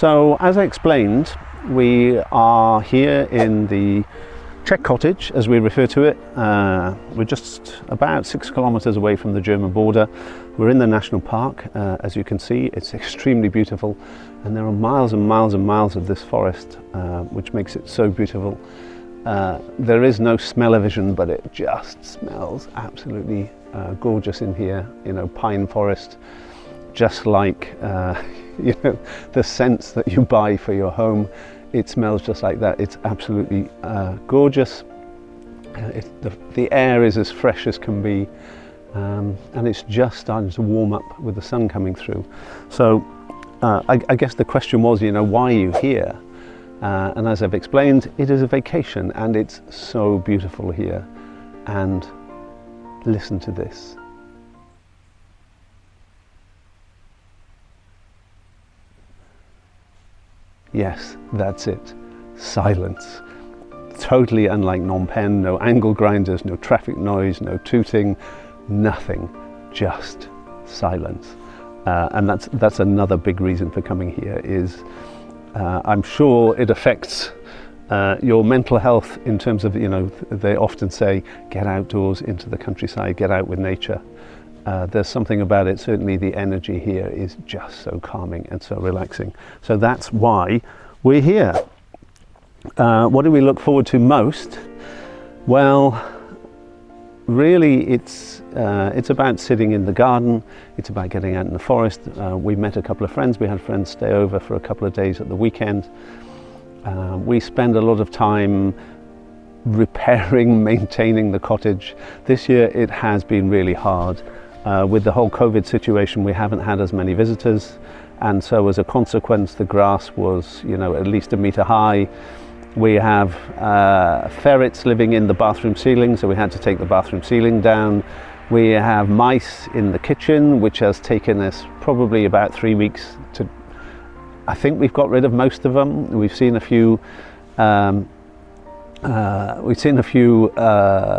So as I explained, we are here in the Czech cottage, as we refer to it. We're just about 6 kilometers away from the German border. We're in the national park. As you can see, it's extremely beautiful, and there are miles and miles and miles of this forest, which makes it so beautiful. There is no smell-o-vision, but it just smells absolutely gorgeous in here. You know, pine forest, just like you know, the scents that you buy for your home. It smells just like that. It's absolutely gorgeous. The air is as fresh as can be, and it's just starting to warm up with the sun coming through. So I guess the question was, you know, why are you here? And as I've explained, it is a vacation, and it's so beautiful here. And listen to this. Yes, that's it. Silence. Totally unlike Phnom Penh. No angle grinders, no traffic noise, no tooting, nothing. Just silence. And that's another big reason for coming here. Is I'm sure it affects your mental health in terms of, you know, they often say get outdoors into the countryside, get out with nature. There's something about it, certainly the energy here is just so calming and so relaxing. So that's why we're here. What do we look forward to most? Well, really it's about sitting in the garden, it's about getting out in the forest. We met a couple of friends, we had friends stay over for a couple of days at the weekend. We spend a lot of time repairing, maintaining the cottage. This year it has been really hard. With the whole COVID situation, we haven't had as many visitors, and so as a consequence the grass was, you know, at least 1 meter high. We have ferrets living in the bathroom ceiling, so we had to take the bathroom ceiling down. We have mice in the kitchen, which has taken us probably about 3 weeks to, I think we've got rid of most of them. We've seen a few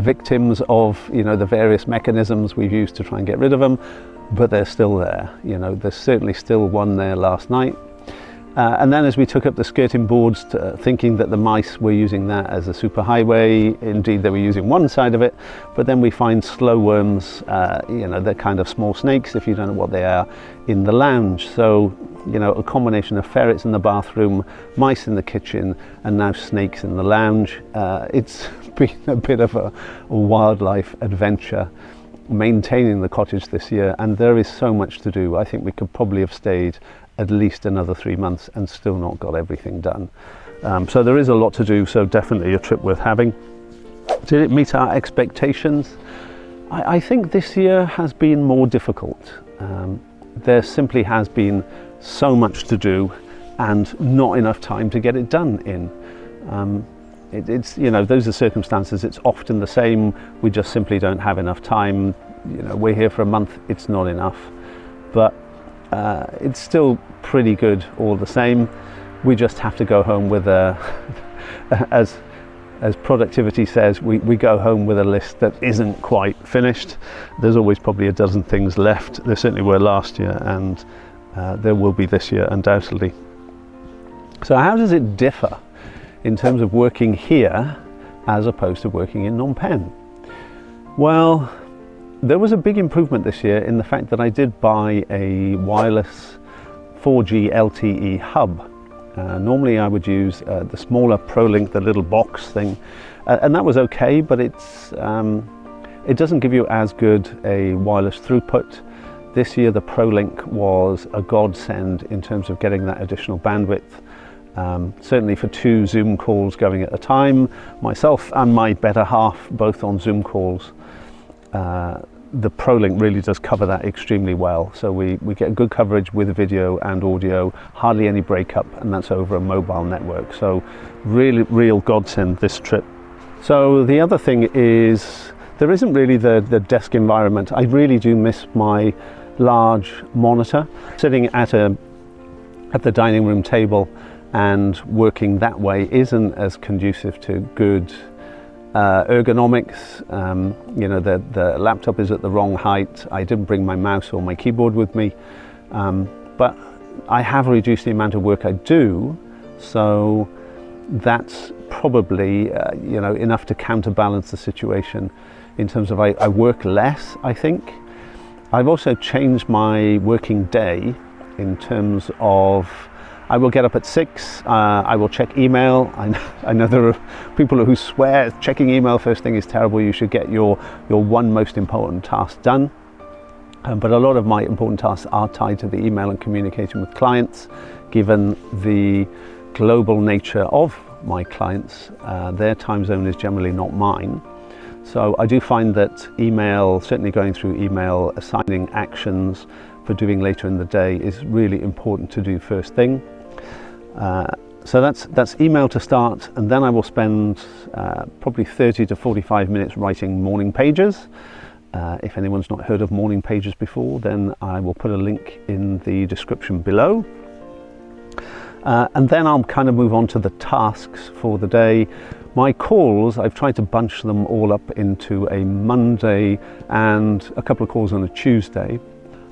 victims of, you know, the various mechanisms we've used to try and get rid of them, but they're still there. You know, there's certainly still one there last night. And then as we took up the skirting boards, thinking that the mice were using that as a superhighway, indeed they were using one side of it, but then we find slow worms, you know, they're kind of small snakes, if you don't know what they are, in the lounge. So, you know, a combination of ferrets in the bathroom, mice in the kitchen, and now snakes in the lounge. It's been a bit of a wildlife adventure maintaining the cottage this year, and there is so much to do. I think we could probably have stayed at least another 3 months and still not got everything done. So there is a lot to do, so definitely a trip worth having. Did it meet our expectations? I think this year has been more difficult. There simply has been so much to do and not enough time to get it done in. It's, you know, those are circumstances. It's often the same. We just simply don't have enough time. You know, we're here for a month, it's not enough. But it's still pretty good all the same. We just have to go home with a, as productivity says, we go home with a list that isn't quite finished. There's always probably a dozen things left. There certainly were last year, and there will be this year undoubtedly. So how does it differ in terms of working here as opposed to working in Phnom Penh? Well, there was a big improvement this year in the fact that I did buy a wireless 4G LTE hub. Normally I would use the smaller ProLink, the little box thing, and that was okay, but it doesn't give you as good a wireless throughput. This year the ProLink was a godsend in terms of getting that additional bandwidth. Certainly for 2 Zoom calls going at a time, myself and my better half both on Zoom calls. The ProLink really does cover that extremely well. So we get good coverage with video and audio, hardly any breakup, and that's over a mobile network. So really, real godsend this trip. So the other thing is there isn't really the desk environment. I really do miss my large monitor. Sitting at the dining room table and working that way isn't as conducive to good ergonomics. You know, the laptop is at the wrong height. I didn't bring my mouse or my keyboard with me, but I have reduced the amount of work I do, so that's probably enough to counterbalance the situation in terms of I work less, I think. I've also changed my working day in terms of I will get up at 6, I will check email. I know there are people who swear checking email first thing is terrible, you should get your one most important task done. But a lot of my important tasks are tied to the email and communicating with clients, given the global nature of my clients. Their time zone is generally not mine. So I do find that email, certainly going through email, assigning actions for doing later in the day is really important to do first thing. So that's email to start, and then I will spend probably 30 to 45 minutes writing morning pages. If anyone's not heard of morning pages before, then I will put a link in the description below. And then I'll kind of move on to the tasks for the day. My calls, I've tried to bunch them all up into a Monday and a couple of calls on a Tuesday.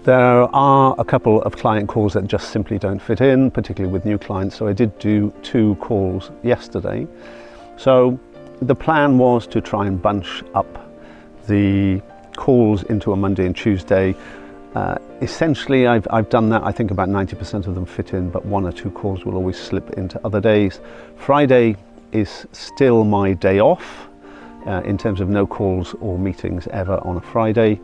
There are a couple of client calls that just simply don't fit in, particularly with new clients, so I did do 2 calls yesterday. So the plan was to try and bunch up the calls into a Monday and Tuesday. Essentially I've done that. I think about 90% of them fit in, but 1 or 2 calls will always slip into other days. Friday is still my day off in terms of no calls or meetings ever on a Friday.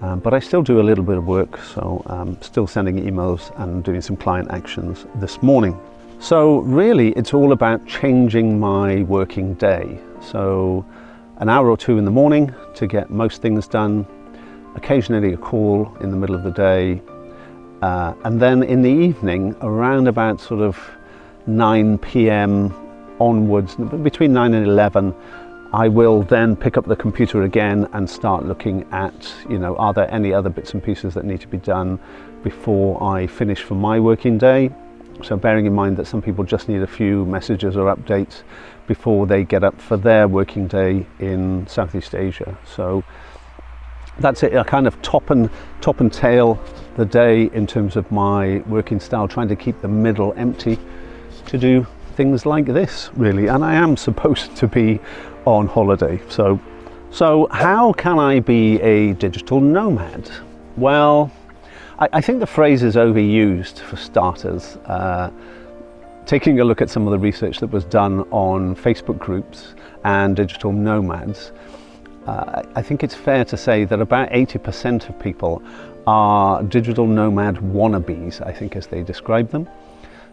But I still do a little bit of work, so I'm still sending emails and doing some client actions this morning. So really it's all about changing my working day. So an hour or 2 in the morning to get most things done, occasionally a call in the middle of the day, and then in the evening around about sort of 9 p.m. onwards, between 9 and 11, I will then pick up the computer again and start looking at, are there any other bits and pieces that need to be done before I finish for my working day. So bearing in mind that some people just need a few messages or updates before they get up for their working day in Southeast Asia. So that's it, I kind of top and tail the day in terms of my working style, trying to keep the middle empty to do things like this, really. And I am supposed to be on holiday. So how can I be a digital nomad? Well, I think the phrase is overused for starters. Taking a look at some of the research that was done on Facebook groups and digital nomads, I think it's fair to say that about 80% of people are digital nomad wannabes, I think, as they describe them.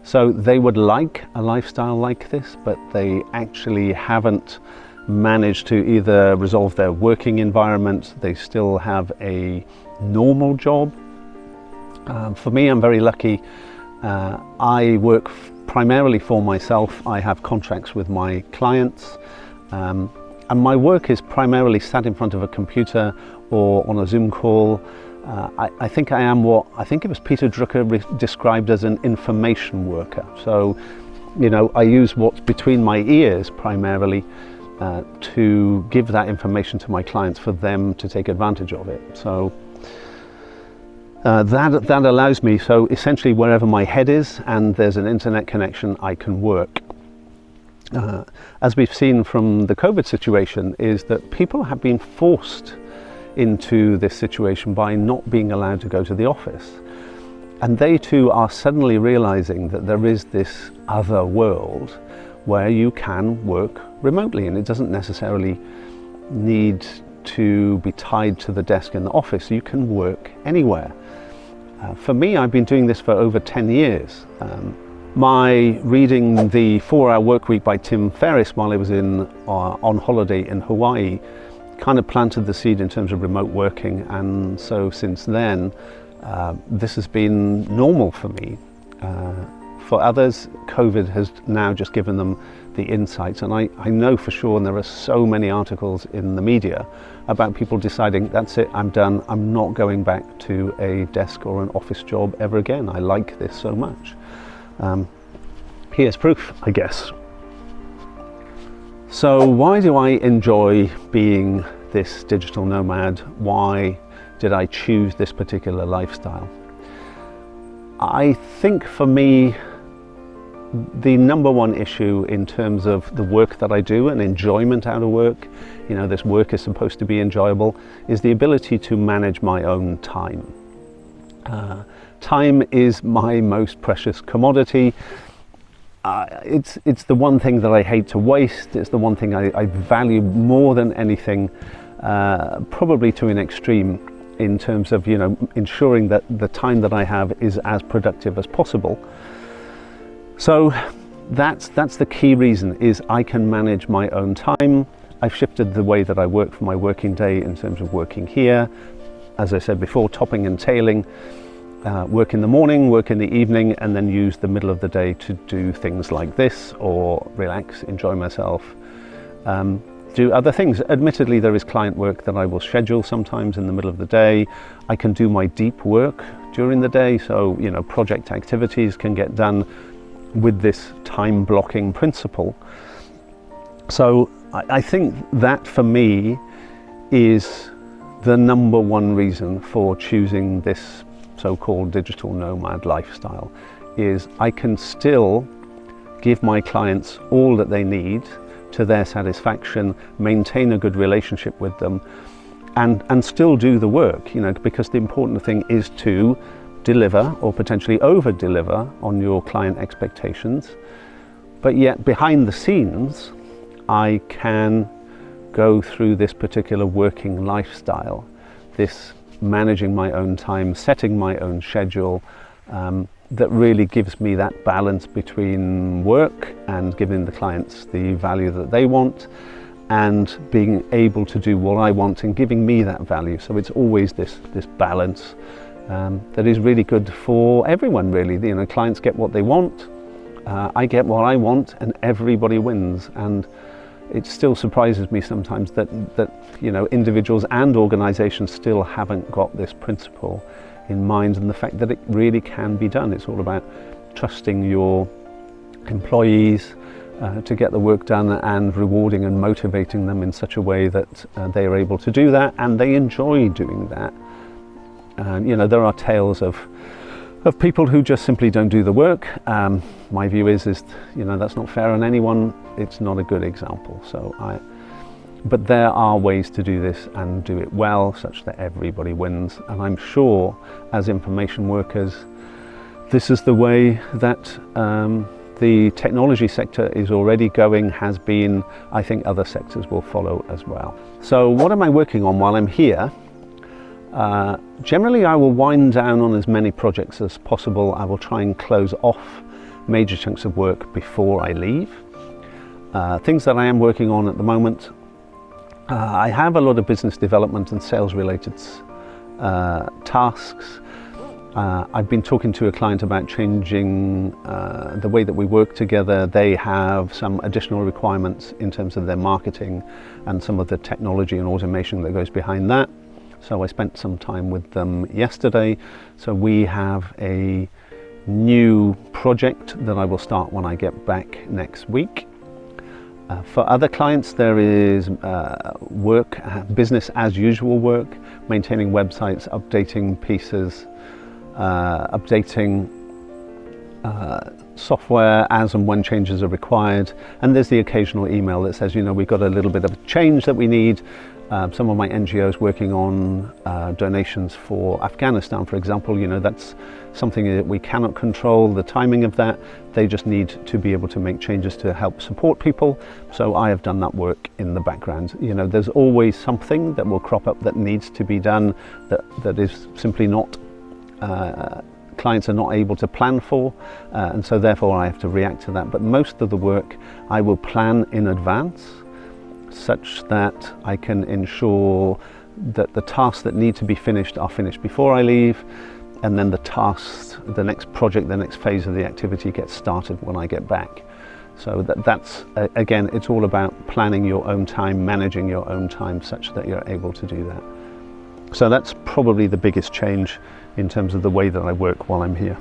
So they would like a lifestyle like this, but they actually haven't managed to either resolve their working environment. They still have a normal job. For me, I'm very lucky. I work primarily for myself. I have contracts with my clients, and my work is primarily sat in front of a computer or on a Zoom call. I think I am what I think it was Peter Drucker described as an information worker. So, I use what's between my ears primarily to give that information to my clients for them to take advantage of it. So that allows me, so essentially wherever my head is and there's an internet connection, I can work. As we've seen from the COVID situation, is that people have been forced into this situation by not being allowed to go to the office. And they too are suddenly realizing that there is this other world where you can work remotely, and it doesn't necessarily need to be tied to the desk in the office. You can work anywhere. For me, I've been doing this for over 10 years. My reading The 4-Hour Work Week by Tim Ferriss while I was on holiday in Hawaii kind of planted the seed in terms of remote working, and so since then this has been normal for me. For others, COVID has now just given them the insights, and I know for sure, and there are so many articles in the media about people deciding, that's it, I'm done, I'm not going back to a desk or an office job ever again. I like this so much. Here's proof, I guess. So why do I enjoy being this digital nomad? Why did I choose this particular lifestyle? I think for me, the number one issue in terms of the work that I do and enjoyment out of work, you know, this work is supposed to be enjoyable, is the ability to manage my own time. Time is my most precious commodity. It's the one thing that I hate to waste. It's the one thing I value more than anything, probably to an extreme, in terms of, you know, ensuring that the time that I have is as productive as possible. So that's the key reason, is I can manage my own time. I've shifted the way that I work for my working day in terms of working here. As I said before, topping and tailing, work in the morning, work in the evening, and then use the middle of the day to do things like this, or relax, enjoy myself, do other things. Admittedly, there is client work that I will schedule sometimes in the middle of the day. I can do my deep work during the day, so, you know, project activities can get done with this time blocking principle. So I think that for me is the number one reason for choosing this so-called digital nomad lifestyle, is I can still give my clients all that they need to their satisfaction, maintain a good relationship with them, and still do the work, you know, because the important thing is to deliver, or potentially over deliver, on your client expectations. But yet behind the scenes I can go through this particular working lifestyle, this managing my own time, setting my own schedule, that really gives me that balance between work and giving the clients the value that they want, and being able to do what I want and giving me that value. So it's always this balance that is really good for everyone, really. You know, clients get what they want, I get what I want, and everybody wins. And it still surprises me sometimes that you know, individuals and organizations still haven't got this principle in mind, and the fact that it really can be done. It's all about trusting your employees to get the work done, and rewarding and motivating them in such a way that they are able to do that, and they enjoy doing that. You know, there are tales of people who just simply don't do the work. My view is you know, that's not fair on anyone. It's not a good example. But there are ways to do this and do it well, such that everybody wins. And I'm sure, as information workers, this is the way that the technology sector is already going, has been. I think other sectors will follow as well. So what am I working on while I'm here? Generally, I will wind down on as many projects as possible. I will try and close off major chunks of work before I leave. Things that I am working on at the moment, I have a lot of business development and sales related tasks. I've been talking to a client about changing the way that we work together. They have some additional requirements in terms of their marketing and some of the technology and automation that goes behind that. So I spent some time with them yesterday. So we have a new project that I will start when I get back next week. For other clients, there is work, business as usual work, maintaining websites, updating pieces, updating software as and when changes are required. And there's the occasional email that says, you know, we've got a little bit of a change that we need. Some of my NGOs working on donations for Afghanistan, for example, you know, that's something that we cannot control the timing of that. They just need to be able to make changes to help support people. So I have done that work in the background. You know, there's always something that will crop up that needs to be done that is simply not, clients are not able to plan for, and so therefore I have to react to that. But most of the work I will plan in advance, such that I can ensure that the tasks that need to be finished are finished before I leave, and then the tasks, the next project, the next phase of the activity gets started when I get back. So that's again, it's all about planning your own time, managing your own time, such that you're able to do that. So that's probably the biggest change in terms of the way that I work while I'm here.